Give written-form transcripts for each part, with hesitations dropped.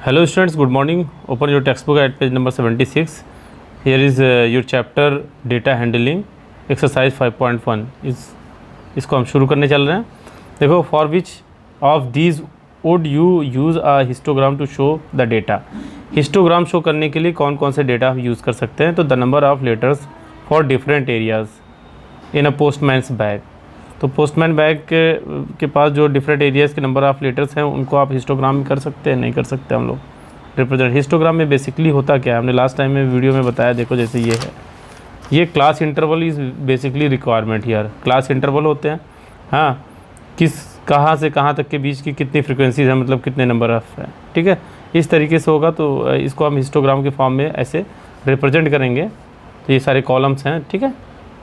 Hello students, good morning. Open your textbook at page number 76. Here is your chapter data handling exercise 5.1. इसको हम शुरू करने चल रहे हैं. देखो, for which of these would you use a histogram to show the data? Histogram show करने के लिए कौन कौन से डेटा हम यूज़ कर सकते हैं. तो the number of letters for different areas in a postman's bag. तो पोस्टमैन बैग के पास जो डिफरेंट एरियाज़ के नंबर ऑफ़ लेटर्स हैं उनको आप हिस्टोग्राम में कर सकते हैं, नहीं कर सकते हम लोग रिप्रेजेंट. हिस्टोग्राम में बेसिकली होता क्या है, हमने लास्ट टाइम में वीडियो में बताया. देखो, जैसे ये है, ये class interval is basically requirement here. Class interval होते हैं, हाँ, कहाँ से कहाँ तक के बीच की कितनी फ्रिक्वेंसीज है, मतलब कितने नंबर ऑफ है. ठीक है, इस तरीके से होगा. तो इसको हम हिस्टोग्राम के फॉर्म में ऐसे रिप्रेजेंट करेंगे. तो ये सारे कॉलम्स हैं. ठीक है,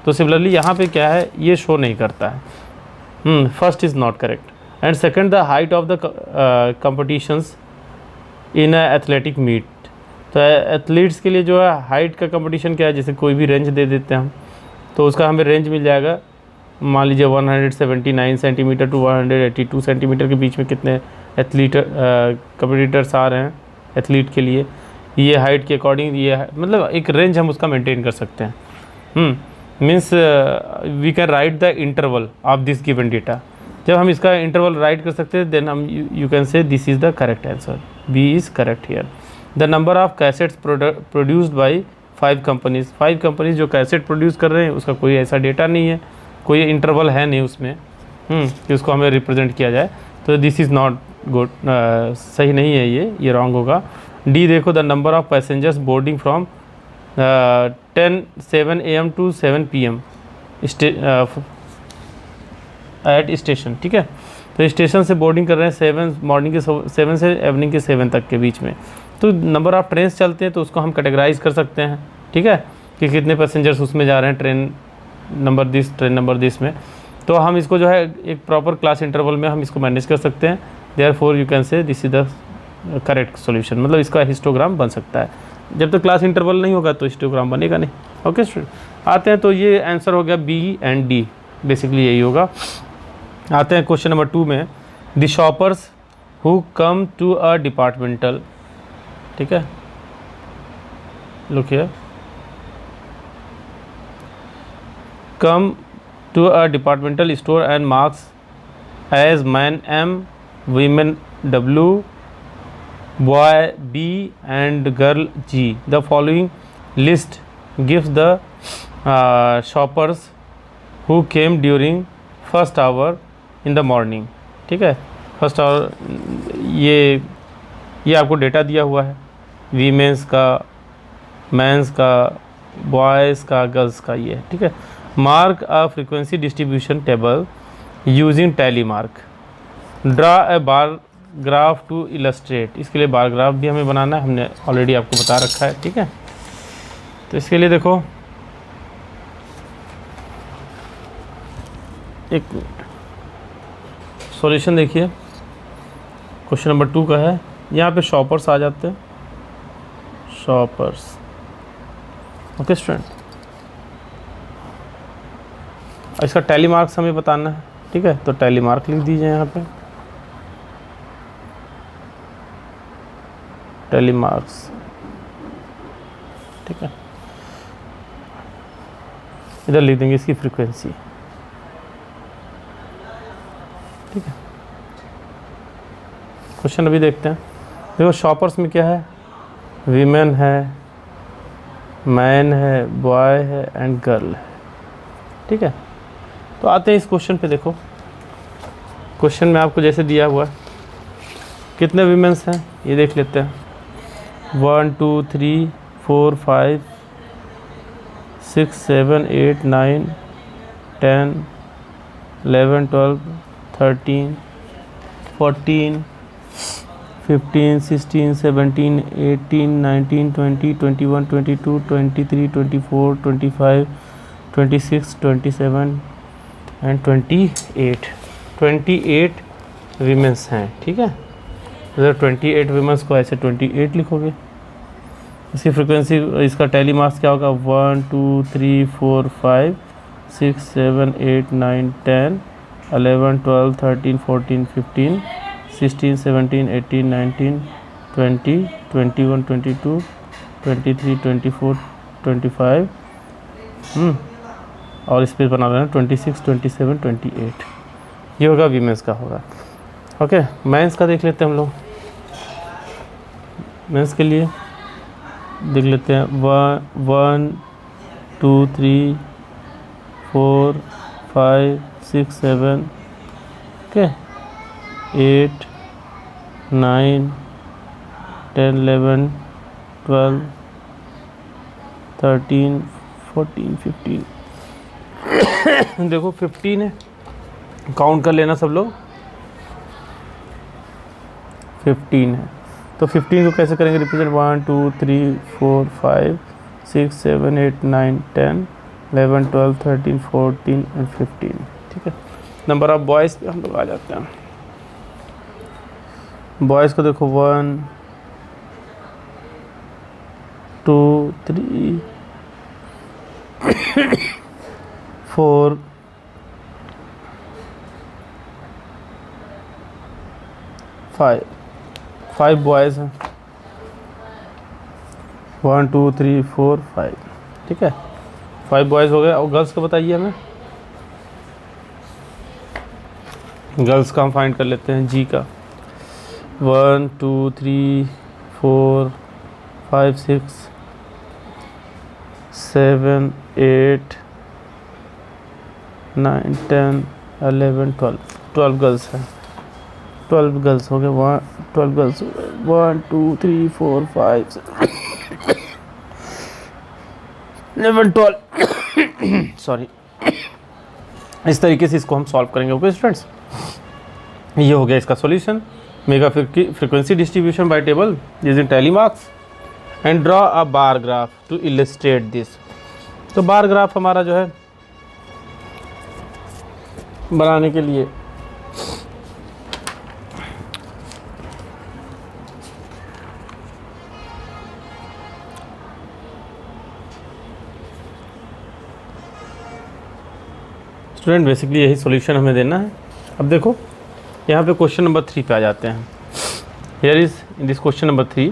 तो सिमिलरली यहाँ पे क्या है, ये शो नहीं करता है. First is not correct. And second, the height of the competitions in athletic meet. तो एथलीट्स के लिए जो है हाइट का कंपटीशन क्या है, जैसे कोई भी रेंज दे देते हैं हम, तो उसका हमें रेंज मिल जाएगा. मान लीजिए 179 सेंटीमीटर टू 182 सेंटीमीटर के बीच में कितने एथलीट कंपटीटर्स आ रहे हैं एथलीट के लिए. ये हाइट के अकॉर्डिंग ये मतलब एक रेंज हम उसका मेंटेन कर सकते हैं. Means we can write the interval of this given data. जब हम इसका इंटरवल राइट कर सकते हैं, देन हम you can say this is the correct answer. B is correct here. The number of cassettes produced by 5 companies. 5 companies जो cassette produce कर रहे हैं उसका कोई ऐसा डेटा नहीं है, कोई इंटरवल है नहीं उसमें कि उसको हमें रिप्रेजेंट किया जाए. तो दिस इज़ नॉट गुड, सही नहीं है, ये रॉन्ग होगा. डी देखो, the number of passengers boarding from 7 AM to 7 PM at station. ठीक है, तो स्टेशन से बोर्डिंग कर रहे हैं 7 मॉर्निंग के 7 से इवनिंग के 7 तक के बीच में. तो नंबर ऑफ़ ट्रेन चलते हैं तो उसको हम कैटेगराइज कर सकते हैं. ठीक है, कि कितने पैसेंजर्स उसमें जा रहे हैं, ट्रेन नंबर दिस में. तो हम इसको जो है एक प्रॉपर क्लास इंटरवल में हम इसको मैनेज कर सकते हैं. Therefore you can say this is the correct solution. मतलब इसका हिस्टोग्राम बन सकता है. जब तक क्लास इंटरवल नहीं होगा तो हिस्टोग्राम बनेगा नहीं. ओके स्टूडेंट, आते हैं. तो ये आंसर हो गया बी एंड डी, बेसिकली यही होगा. आते हैं क्वेश्चन नंबर 2 में. The shoppers who come to a departmental. ठीक है, look here, come to a departmental store and marks as man M, women W, boy B and girl G. The following list gives the shoppers who came during first hour in the morning. ठीक है, first hour ये आपको data दिया हुआ है, women's का, mains का, boys का, गर्ल्स का. ये ठीक है. Mark a frequency distribution table using tally mark. Draw a bar graph to illustrate. इसके लिए बार ग्राफ भी हमें बनाना है, हमने ऑलरेडी आपको बता रखा है. ठीक है, तो इसके लिए देखो, एक सॉल्यूशन देखिए. क्वेश्चन नंबर 2 का है. यहाँ पे शॉपर्स आ जाते हैं, शॉपर्स. ओके स्टूडेंट, इसका टैली मार्क्स हमें बताना है. ठीक है, तो टैली मार्क लिख दीजिए यहाँ पे, टैली मार्क्स. ठीक है, इधर लिख देंगे इसकी फ्रीक्वेंसी. ठीक है, क्वेश्चन अभी देखते हैं. देखो, शॉपर्स में क्या है, वीमेन है, मैन है, बॉय है एंड गर्ल है. ठीक है, तो आते हैं इस क्वेश्चन पे. देखो, क्वेश्चन में आपको जैसे दिया हुआ है, कितने वीमेंस हैं ये देख लेते हैं. 1 2 3 4 5 6 7 8 9 10 11 12 13 14 15 16 17 18 19 20 21 22 23 24 25 26 27 एंड 28 वीमेंस हैं. ठीक है, इधर 28 वीमेंस को ऐसे 28 लिखोगे. इसकी फ्रीक्वेंसी, इसका टैली मार्क्स क्या होगा, 1 2 3 4 5 6 7 8 9 10 11 12 13 14 15 16 17 18 19 20, 21, 22, 23, 24, 25 और स्पेस बना रहे हैं 26, 27, 28। ये होगा वीमेंस का होगा। ओके, मेंस का देख लेते हैं हम लोग। मेंस के लिए देख लेते हैं 1, 2, 3, 4, 5, 6, 7, ओके, 8, 9, 10, 11, 12, 13, 14, 15 देखो 15 है, काउंट कर लेना सब लोग। 15 है तो 15 को कैसे करेंगे रिप्रेजेंट? 1, 2, 3, 4, 5, 6, 7, 8, 9, 10, 11, 12, 13, 14 एंड 15। ठीक है, नंबर ऑफ बॉयज़ पे हम लोग आ जाते हैं। बॉयज़ को देखो 1, 2, 3, 4, 5 बॉयज़ हैं। 1, 2, 3, 4, 5। ठीक है, 5 बॉयज़ हो गए। और गर्ल्स को बताइए हमें। गर्ल्स का हम फाइंड कर लेते हैं जी का। 1, 2, 3, 4, 5, 6, 7, 8, 9, 10, 11, 12 गर्ल्स हैं। 12 गर्ल्स हो गए। 12 गर्ल्स हो गए। 1, 2, 3, 4, 5, 11, 12 सॉरी। इस तरीके से इसको हम सॉल्व करेंगे। ओके स्टूडेंट्स, ये हो गया इसका solution. Make a frequency distribution by table using tally marks and draw a bar graph to illustrate this. तो बार ग्राफ हमारा जो है बनाने के लिए स्टूडेंट बेसिकली यही सॉल्यूशन हमें देना है। अब देखो यहाँ पे क्वेश्चन नंबर 3 पे आ जाते हैं। Here is in this question number 3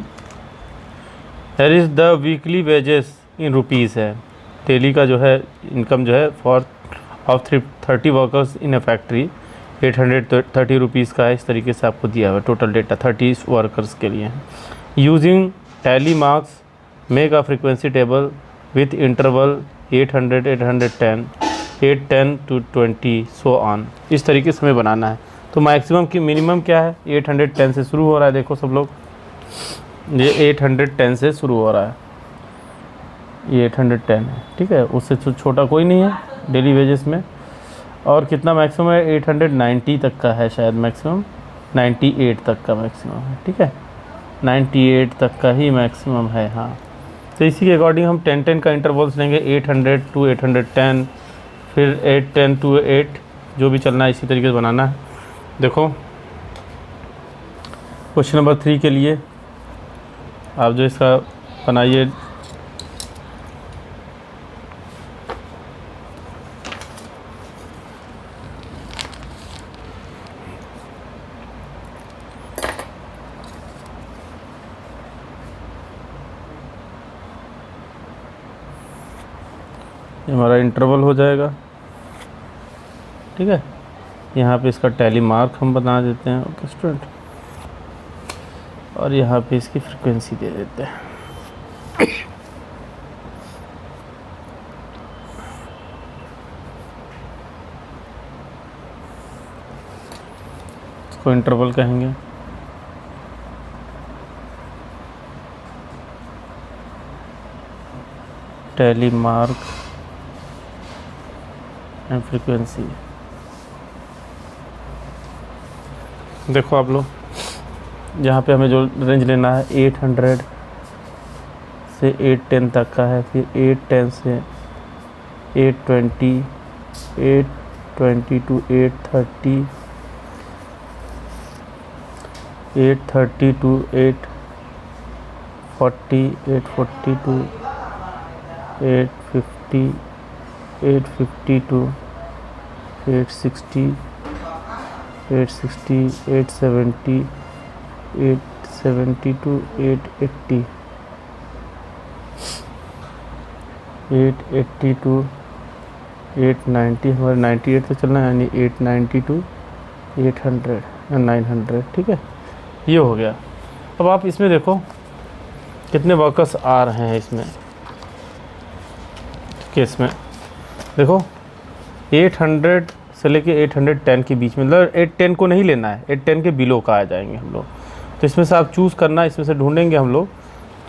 here is the weekly wages in rupees है। डेली का जो है इनकम जो है for of 30 workers in a factory 830 rupees का है। इस तरीके से आपको दिया हुआ है टोटल डेटा 30 वर्कर्स के लिए। Using tally marks make a frequency table with interval 800, 810, 810 to 20 so on. इस तरीके से हमें बनाना है। तो मैक्सिमम की मिनिमम क्या है? 810 से शुरू हो रहा है। देखो सब लोग, ये 810 से शुरू हो रहा है। ये 810 है, ठीक है, उससे छोटा कोई नहीं है डेली वेजेस में। और कितना मैक्सिमम है? 890 तक का है शायद मैक्सिमम, 98 तक का मैक्सिमम है। ठीक है, 98 तक का ही मैक्सिमम है। हाँ, तो इसी के अकॉर्डिंग हम 10-10 का इंटरवल्स लेंगे। 800 to 810, फिर 810 to 8, जो भी चलना है इसी तरीके से बनाना है। देखो क्वेश्चन नंबर 3 के लिए आप जो इसका बनाइए, हमारा इंटरवल हो जाएगा। ठीक है, यहाँ पे इसका टैली मार्क हम बना देते हैं। ओके स्टूडेंट, और यहाँ पे इसकी फ्रीक्वेंसी दे देते हैं। इसको इंटरवल कहेंगे। Tally mark and frequency. देखो आप लोग, यहाँ पे हमें जो रेंज लेना है 800 से 810 तक का है। फिर 810 से 820, 820 to 830, 830 to 840, 840 to 850, 850 to 860, 860, 870, 72 880 882 890 हमारे 98 से चलना है, यानी 892 800 या 900, ठीक है, ये हो गया। अब आप इसमें देखो कितने वर्कर्स आ रहे हैं इसमें केस में, देखो 800 से लेके 810 के बीच में, मतलब 810 को नहीं लेना है, 810 के बिलो का आ जाएंगे हम लोग। तो इसमें से आप चूज़ करना, इसमें से ढूंढेंगे हम लोग,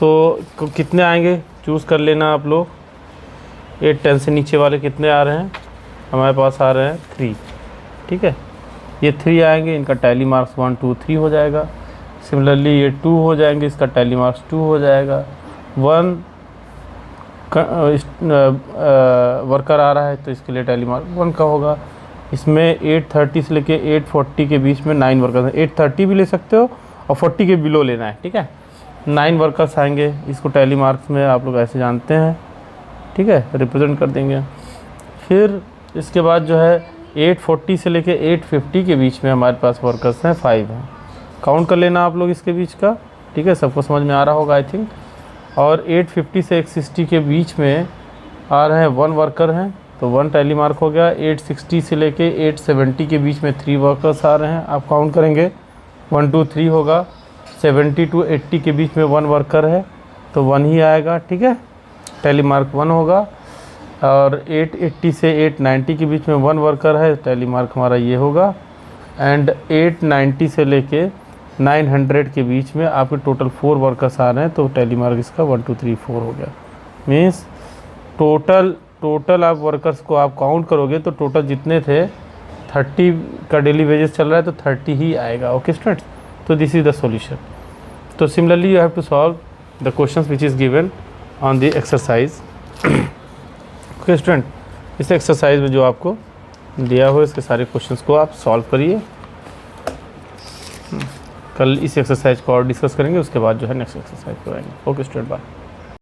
तो कितने आएंगे चूज़ कर लेना आप लोग। 810 से नीचे वाले कितने आ रहे हैं, हमारे पास आ रहे हैं 3, ठीक है, ये 3 आएंगे, इनका टैली मार्क्स 1 2 3 हो जाएगा। सिमिलरली ये 2 हो जाएंगे, इसका टैली मार्क्स 2 हो जाएगा। 1 वर्कर आ रहा है तो इसके लिए टैली मार्क 1 का होगा। इसमें 830 से लेके 840 के बीच में 9 वर्कर्स हैं, 830 भी ले सकते हो और 40 के बिलो लेना है, ठीक है। 9 वर्कर्स आएंगे, इसको टैली मार्क्स में आप लोग ऐसे जानते हैं, ठीक है, रिप्रेजेंट कर देंगे। फिर इसके बाद जो है 840 से लेके 850 के बीच में हमारे पास वर्कर्स हैं 5 हैं, काउंट कर लेना आप लोग इसके बीच का, ठीक है, सबको समझ में आ रहा होगा आई थिंक। और 850 से 860 के बीच में आ रहे हैं 1 वर्कर हैं, तो 1 टैली मार्क हो गया। 860 से लेके 870 के बीच में 3 वर्कर्स आ रहे हैं, आप काउंट करेंगे 1 2 3 होगा। 70 to 80 के बीच में 1 वर्कर है तो 1 ही आएगा, ठीक है, टैली मार्क 1 होगा। और 880 से 890 के बीच में 1 वर्कर है, टैली मार्क हमारा ये होगा। एंड 890 से लेके 900 के बीच में आपके टोटल 4 वर्कर्स आ रहे हैं, तो टैली मार्क इसका 1 2 3 4 हो गया। मीन्स टोटल आप वर्कर्स को आप काउंट करोगे तो टोटल जितने थे 30 का डेली वेजेस चल रहा है तो 30 ही आएगा। ओके स्टूडेंट्स, तो दिस इज़ द सॉल्यूशन। तो similarly you have to solve the questions which is given on the exercise. Okay student, इस एक्सरसाइज में जो आपको दिया हुआ इसके सारे क्वेश्चंस को आप सॉल्व करिए। कल इस एक्सरसाइज को और डिस्कस करेंगे, उसके बाद जो है नेक्स्ट एक्सरसाइज करेंगे। Okay student, bye.